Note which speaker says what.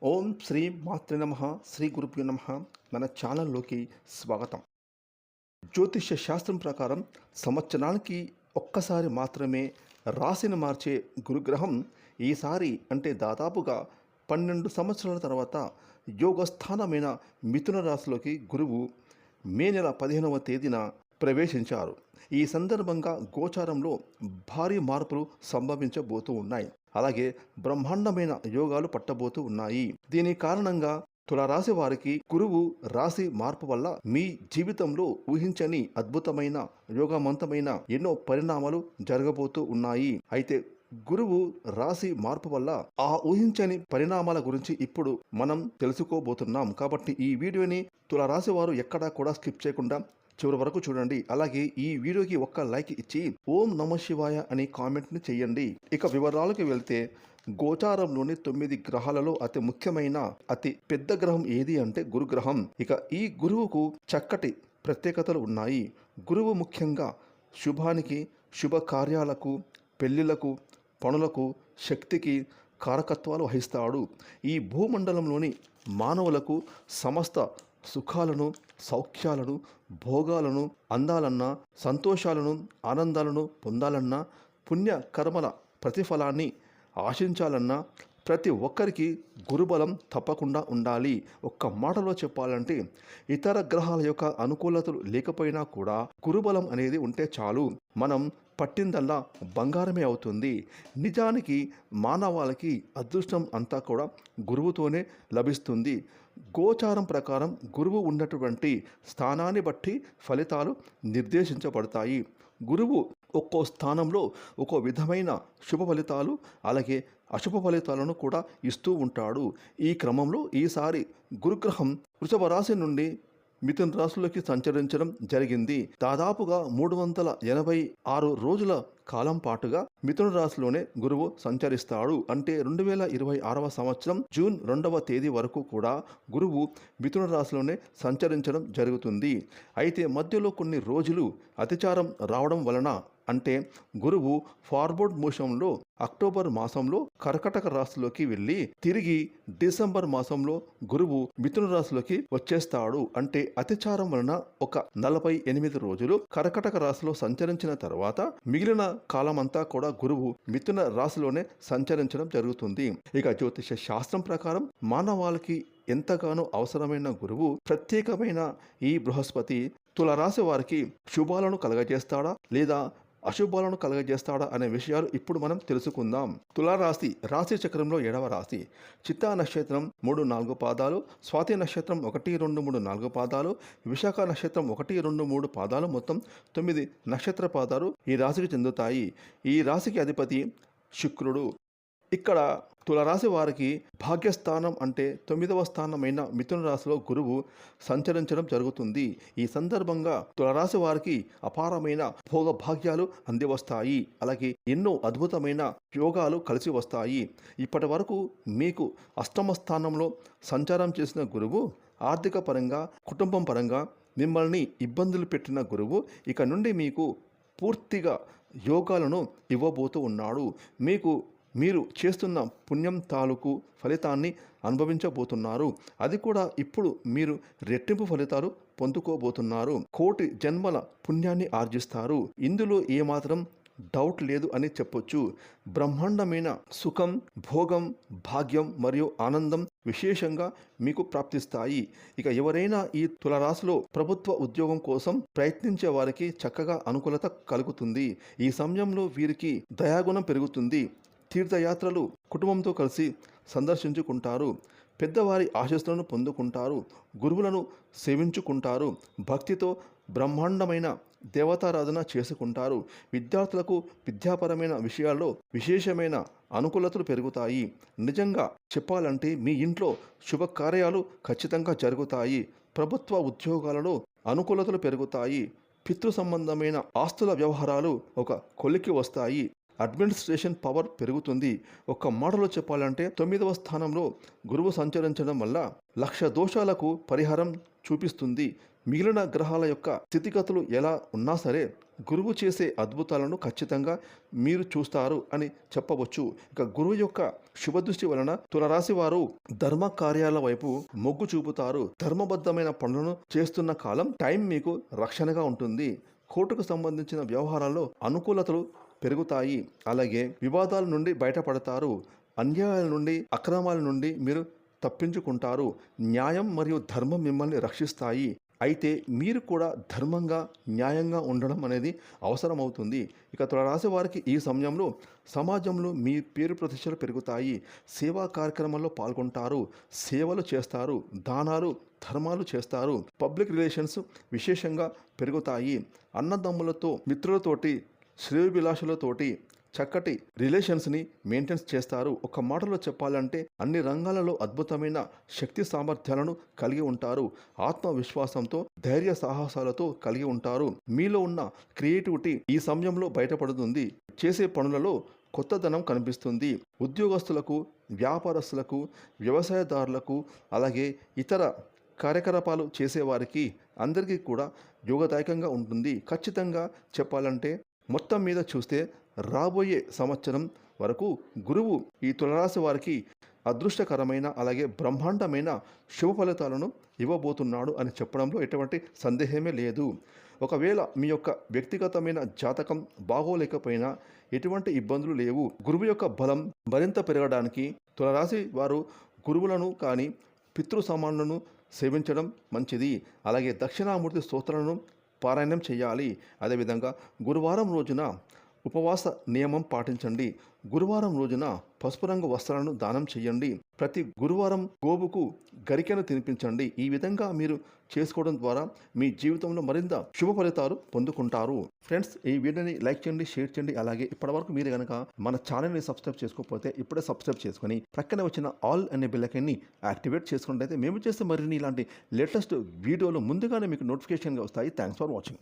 Speaker 1: ఓం శ్రీ మాత్రే నమః శ్రీ గురుభ్యో నమః. మన ఛానల్లోకి స్వాగతం. జ్యోతిష్య శాస్త్రం ప్రకారం సంవత్సరానికి ఒక్కసారి మాత్రమే రాశిని మార్చే గురుగ్రహం ఈసారి అంటే దాదాపుగా 12 సంవత్సరాల తర్వాత యోగస్థానమైన మిథున రాశిలోకి గురువు మే నెల 15వ తేదీన ప్రవేశించారు. ఈ సందర్భంగా గోచారంలో భారీ మార్పులు సంభవించబోతూ ఉన్నాయి. అలాగే బ్రహ్మాండమైన యోగాలు పట్టబోతూ ఉన్నాయి. దీని కారణంగా తులారాశి వారికి గురువు రాశి మార్పు వల్ల మీ జీవితంలో ఊహించని అద్భుతమైన యోగవంతమైన ఎన్నో పరిణామాలు జరగబోతూ ఉన్నాయి. అయితే గురువు రాశి మార్పు వల్ల ఆ ఊహించని పరిణామాల గురించి ఇప్పుడు మనం తెలుసుకోబోతున్నాం. కాబట్టి ఈ వీడియోని తులారాశి వారు ఎక్కడా కూడా స్కిప్ చేయకుండా చివరి వరకు చూడండి. అలాగే ఈ వీడియోకి ఒక్క లైక్ ఇచ్చి ఓం నమ శివాయ అని కామెంట్ని చేయండి. ఇక వివరాలకు వెళ్తే గోచారంలోని 9 గ్రహాలలో అతి ముఖ్యమైన అతి పెద్ద గ్రహం ఏది అంటే గురుగ్రహం. ఇక ఈ గురువుకు చక్కటి ప్రత్యేకతలు ఉన్నాయి. గురువు ముఖ్యంగా శుభానికి, శుభకార్యాలకు, పెళ్లిళ్లకు, పనులకు, శక్తికి కారకత్వాలు వహిస్తాడు. ఈ భూమండలంలోని మానవులకు సమస్త సుఖాలను, సౌఖ్యాలను, భోగాలను అందాలన్నా, సంతోషాలను, ఆనందాలను పొందాలన్నా, పుణ్య కర్మల ప్రతిఫలాన్ని ఆశించాలన్నా ప్రతి ఒక్కరికి గురుబలం తప్పకుండా ఉండాలి. ఒక్క మాటలో చెప్పాలంటే ఇతర గ్రహాల యొక్క అనుకూలతలు లేకపోయినా కూడా గురుబలం అనేది ఉంటే చాలు, మనం పట్టిందల్లా బంగారమే అవుతుంది. నిజానికి మానవాళికి అదృష్టం అంతా కూడా గురువుతోనే లభిస్తుంది. గోచారం ప్రకారం గురువు ఉన్నటువంటి స్థానాన్ని బట్టి ఫలితాలు నిర్దేశించబడతాయి. గురువు ఒక్కో స్థానంలో ఒక్కో విధమైన శుభ ఫలితాలు అలాగే అశుభ ఫలితాలను కూడా ఇస్తూ ఉంటాడు. ఈ క్రమంలో ఈసారి గురుగ్రహం వృషభ రాశి నుండి మిథున రాశిలోకి సంచరించడం జరిగింది. దాదాపుగా 386 రోజుల కాలం పాటుగా మిథున రాశిలోనే గురువు సంచరిస్తాడు. అంటే 2026వ సంవత్సరం జూన్ 2వ తేదీ వరకు కూడా గురువు మిథున రాశిలోనే సంచరించడం జరుగుతుంది. అయితే మధ్యలో కొన్ని రోజులు అతిచారం రావడం వలన అంటే గురువు ఫార్వర్డ్ మోషన్లో అక్టోబర్ మాసంలో కర్కటక రాశిలోకి వెళ్ళి తిరిగి డిసెంబర్ మాసంలో గురువు మిథున రాశిలోకి వచ్చేస్తాడు. అంటే అతిచారం వలన ఒక 48 రోజులు కర్కటక రాశిలో సంచరించిన తర్వాత మిగిలిన కాలమంతా కూడా గురువు మిథున రాశిలోనే సంచరించడం జరుగుతుంది. ఇక జ్యోతిష శాస్త్రం ప్రకారం మానవాళికి ఎంతగానో అవసరమైన గురువు ప్రత్యేకమైన ఈ బృహస్పతి తులారాశి వారికి శుభాలను కలగజేస్తాడా లేదా అశుభాలను కలగజేస్తాడా అనే విషయాలు ఇప్పుడు మనం తెలుసుకుందాం. తులారాశి రాశి చక్రంలో 7వ రాశి. చిత్తా నక్షత్రం 3-4 పాదాలు, స్వాతి నక్షత్రం 1-2-3-4 పాదాలు, విశాఖ నక్షత్రం 1-2-3 పాదాలు, మొత్తం 9 నక్షత్ర పాదాలు ఈ రాశికి చెందుతాయి. ఈ రాశికి అధిపతి శుక్రుడు. ఇక్కడ తులారాశి వారికి భాగ్యస్థానం అంటే 9వ స్థానమైన మిథున రాశిలో గురువు సంచరించడం జరుగుతుంది. ఈ సందర్భంగా తులారాశి వారికి అపారమైన భోగభాగ్యాలు అంది వస్తాయి. అలాగే ఎన్నో అద్భుతమైన యోగాలు కలిసి వస్తాయి. ఇప్పటి వరకు మీకు అష్టమ స్థానంలో సంచారం చేసిన గురువు ఆర్థిక పరంగా, కుటుంబం పరంగా మిమ్మల్ని ఇబ్బందులు పెట్టిన గురువు ఇక నుండి మీకు పూర్తిగా యోగాలను ఇవ్వబోతూ ఉన్నాడు. మీరు చేస్తున్న పుణ్యం తాలూకు ఫలితాన్ని అనుభవించబోతున్నారు. అది కూడా ఇప్పుడు మీరు రెట్టింపు ఫలితాలు పొందుకోబోతున్నారు. కోటి జన్మల పుణ్యాన్ని ఆర్జిస్తారు. ఇందులో ఏమాత్రం డౌట్ లేదు అని చెప్పొచ్చు. బ్రహ్మాండమైన సుఖం, భోగం, భాగ్యం మరియు ఆనందం విశేషంగా మీకు ప్రాప్తిస్తాయి. ఇక ఎవరైనా ఈ తులారాశిలో ప్రభుత్వ ఉద్యోగం కోసం ప్రయత్నించే వారికి చక్కగా అనుకూలత కలుగుతుంది. ఈ సమయంలో వీరికి దయాగుణం పెరుగుతుంది. తీర్థయాత్రలు కుటుంబంతో కలిసి సందర్శించుకుంటారు. పెద్దవారి ఆశీస్సులను పొందుకుంటారు. గురువులను సేవించుకుంటారు. భక్తితో బ్రహ్మాండమైన దేవతారాధన చేసుకుంటారు. విద్యార్థులకు విద్యాపరమైన విషయాల్లో విశేషమైన అనుకూలతలు పెరుగుతాయి. నిజంగా చెప్పాలంటే మీ ఇంట్లో శుభకార్యాలు ఖచ్చితంగా జరుగుతాయి. ప్రభుత్వ ఉద్యోగాలలో అనుకూలతలు పెరుగుతాయి. పితృ సంబంధమైన ఆస్తుల వ్యవహారాలు ఒక కొలికి వస్తాయి. అడ్మినిస్ట్రేషన్ పవర్ పెరుగుతుంది. ఒక్క మాటలో చెప్పాలంటే 9వ స్థానంలో గురువు సంచరించడం వల్ల 1,00,000 దోషాలకు పరిహారం చూపిస్తుంది. మిగిలిన గ్రహాల యొక్క స్థితిగతులు ఎలా ఉన్నా సరే గురువు చేసే అద్భుతాలను ఖచ్చితంగా మీరు చూస్తారు అని చెప్పవచ్చు. ఇక గురువు యొక్క శుభదృష్టి వలన తులరాశి వారు ధర్మ కార్యాల వైపు మొగ్గు చూపుతారు. ధర్మబద్ధమైన పనులను చేస్తున్న కాలం టైం మీకు రక్షణగా ఉంటుంది. కోర్టుకు సంబంధించిన వ్యవహారాల్లో అనుకూలతలు పెరుగుతాయి. అలాగే వివాదాల నుండి బయటపడతారు. అన్యాయాల నుండి అక్రమాల నుండి మీరు తప్పించుకుంటారు. న్యాయం మరియు ధర్మం మిమ్మల్ని రక్షిస్తాయి. అయితే మీరు కూడా ధర్మంగా న్యాయంగా ఉండడం అనేది అవసరమవుతుంది. ఇక తులరాశి వారికి ఈ సమయంలో సమాజంలో మీ పేరు ప్రతిష్టలు పెరుగుతాయి. సేవా కార్యక్రమాల్లో పాల్గొంటారు. సేవలు చేస్తారు. దానాలు ధర్మాలు చేస్తారు. పబ్లిక్ రిలేషన్స్ విశేషంగా పెరుగుతాయి. అన్నదమ్ములతో మిత్రులతోటి శ్రేయోభిలాషులతోటి చక్కటి రిలేషన్స్ని మెయింటైన్స్ చేస్తారు. ఒక మాటలో చెప్పాలంటే అన్ని రంగాలలో అద్భుతమైన శక్తి సామర్థ్యాలను కలిగి ఉంటారు. ఆత్మవిశ్వాసంతో ధైర్య సాహసాలతో కలిగి ఉంటారు. మీలో ఉన్న క్రియేటివిటీ ఈ సమయంలో బయటపడుతుంది. చేసే పనులలో కొత్తదనం కనిపిస్తుంది. ఉద్యోగస్తులకు, వ్యాపారస్తులకు, వ్యవసాయదారులకు, అలాగే ఇతర కార్యకలాపాలు చేసేవారికి అందరికీ కూడా యోగదాయకంగా ఉంటుంది. ఖచ్చితంగా చెప్పాలంటే మొత్తం మీద చూస్తే రాబోయే సంవత్సరం వరకు గురువు ఈ తులరాశి వారికి అదృష్టకరమైన అలాగే బ్రహ్మాండమైన శుభ ఫలితాలను ఇవ్వబోతున్నాడు అని చెప్పడంలో ఎటువంటి సందేహమే లేదు. ఒకవేళ మీ యొక్క వ్యక్తిగతమైన జాతకం బాగోలేకపోయినా ఎటువంటి ఇబ్బందులు లేవు. గురువు యొక్క బలం మరింత పెరగడానికి తులరాశి వారు గురువులను కానీ పితృ సమానులను సేవించడం మంచిది. అలాగే దక్షిణామూర్తి స్తోత్రాలను పారాయణం చేయాలి. అదేవిధంగా గురువారం రోజున ఉపవాస నియమం పాటించండి. గురువారం రోజున పసుపు రంగు వస్త్రాలను దానం చేయండి. ప్రతి గురువారం గోవుకు గరికెను తినిపించండి. ఈ విధంగా మీరు చేసుకోవడం ద్వారా మీ జీవితంలో మరింత శుభ ఫలితాలు పొందుకుంటారు. ఫ్రెండ్స్, ఈ వీడియోని లైక్ చేయండి, షేర్ చేయండి. అలాగే ఇప్పటివరకు మీరు కనుక మన ఛానల్ని సబ్స్క్రైబ్ చేసుకోకపోతే ఇప్పుడే సబ్స్క్రైబ్ చేసుకొని ప్రక్కనే వచ్చిన ఆల్ అనే బెల్ ఐకాన్ని యాక్టివేట్ చేసుకున్నట్లయితే మేము చేసే మరిన్ని ఇలాంటి లేటెస్ట్ వీడియోలు ముందుగానే మీకు నోటిఫికేషన్గా వస్తాయి. Thanks for watching.